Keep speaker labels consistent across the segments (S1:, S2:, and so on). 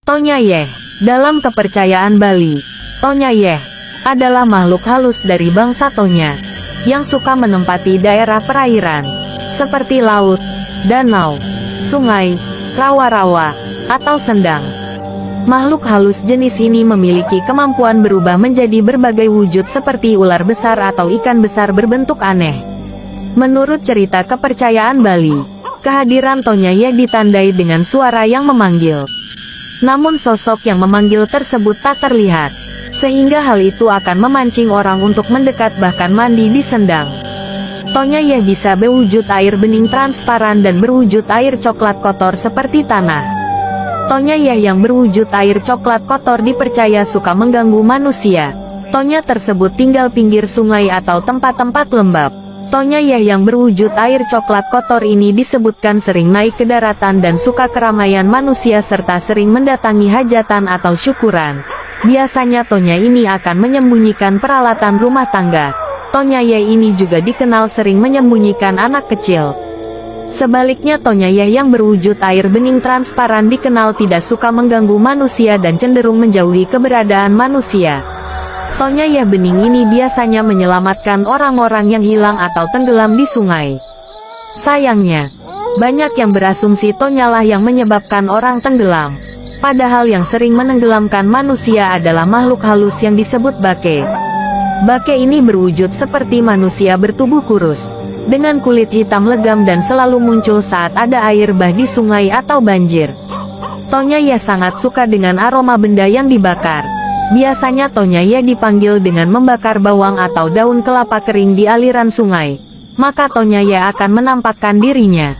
S1: Tonyayeh. Dalam kepercayaan Bali, Tonyayeh adalah makhluk halus dari bangsa Tonya, yang suka menempati daerah perairan, seperti laut, danau, sungai, rawa-rawa, atau sendang. Makhluk halus jenis ini memiliki kemampuan berubah menjadi berbagai wujud seperti ular besar atau ikan besar berbentuk aneh. Menurut cerita kepercayaan Bali, kehadiran Tonyayeh ditandai dengan suara yang memanggil. Namun sosok yang memanggil tersebut tak terlihat, sehingga hal itu akan memancing orang untuk mendekat bahkan mandi di sendang. Tonyayeh bisa berwujud air bening transparan dan berwujud air coklat kotor seperti tanah. Tonyayeh yang berwujud air coklat kotor dipercaya suka mengganggu manusia. Tonya tersebut tinggal pinggir sungai atau tempat-tempat lembab. Tonyayeh yang berwujud air coklat kotor ini disebutkan sering naik ke daratan dan suka keramaian manusia serta sering mendatangi hajatan atau syukuran. Biasanya Tonya ini akan menyembunyikan peralatan rumah tangga. Tonyayeh ini juga dikenal sering menyembunyikan anak kecil. Sebaliknya Tonyayeh yang berwujud air bening transparan dikenal tidak suka mengganggu manusia dan cenderung menjauhi keberadaan manusia. Tonyayeh bening ini biasanya menyelamatkan orang-orang yang hilang atau tenggelam di sungai. Sayangnya, banyak yang berasumsi Tonyalah yang menyebabkan orang tenggelam. Padahal yang sering menenggelamkan manusia adalah makhluk halus yang disebut bake. Bake ini berwujud seperti manusia bertubuh kurus, dengan kulit hitam legam dan selalu muncul saat ada air bah di sungai atau banjir. Tonyayeh sangat suka dengan aroma benda yang dibakar. Biasanya Tonyayeh dipanggil dengan membakar bawang atau daun kelapa kering di aliran sungai. Maka Tonyayeh akan menampakkan dirinya.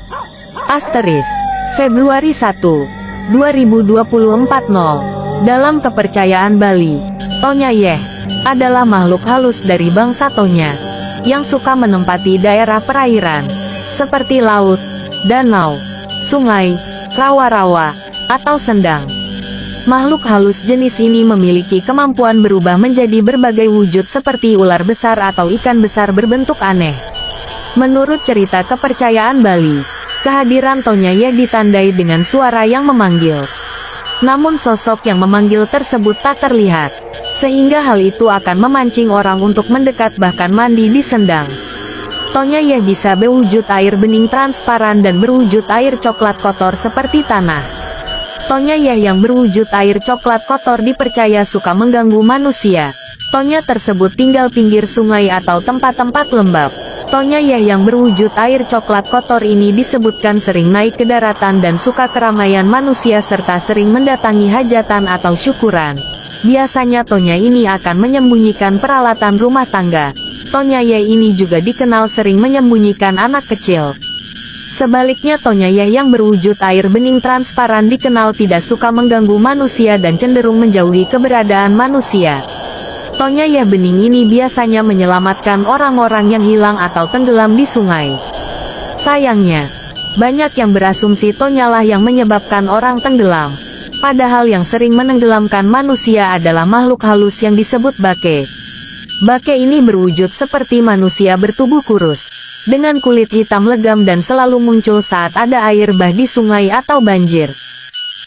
S1: Februari 1, 2024 Dalam kepercayaan Bali, Tonyayeh adalah makhluk halus dari bangsa Tonya, yang suka menempati daerah perairan, seperti laut, danau, sungai, rawa-rawa, atau sendang. Makhluk halus jenis ini memiliki kemampuan berubah menjadi berbagai wujud seperti ular besar atau ikan besar berbentuk aneh. Menurut cerita kepercayaan Bali, kehadiran Tonyayeh ditandai dengan suara yang memanggil. Namun sosok yang memanggil tersebut tak terlihat, sehingga hal itu akan memancing orang untuk mendekat bahkan mandi di sendang. Tonyayeh bisa berwujud air bening transparan dan berwujud air coklat kotor seperti tanah. Tonyayeh yang berwujud air coklat kotor dipercaya suka mengganggu manusia. Tonya tersebut tinggal pinggir sungai atau tempat-tempat lembab. Tonyayeh yang berwujud air coklat kotor ini disebutkan sering naik ke daratan dan suka keramaian manusia serta sering mendatangi hajatan atau syukuran. Biasanya Tonya ini akan menyembunyikan peralatan rumah tangga. Tonyayeh ini juga dikenal sering menyembunyikan anak kecil. Sebaliknya Tonyayeh yang berwujud air bening transparan dikenal tidak suka mengganggu manusia dan cenderung menjauhi keberadaan manusia. Tonyayeh bening ini biasanya menyelamatkan orang-orang yang hilang atau tenggelam di sungai. Sayangnya, banyak yang berasumsi Tonyalah yang menyebabkan orang tenggelam. Padahal yang sering menenggelamkan manusia adalah makhluk halus yang disebut bake. Bake ini berwujud seperti manusia bertubuh kurus, dengan kulit hitam legam dan selalu muncul saat ada air bah di sungai atau banjir.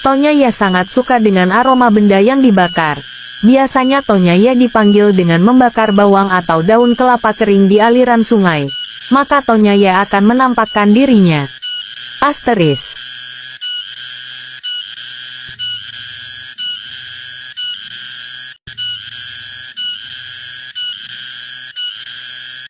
S1: Tonyayeh sangat suka dengan aroma benda yang dibakar. Biasanya Tonyayeh dipanggil dengan membakar bawang atau daun kelapa kering di aliran sungai. Maka Tonyayeh akan menampakkan dirinya.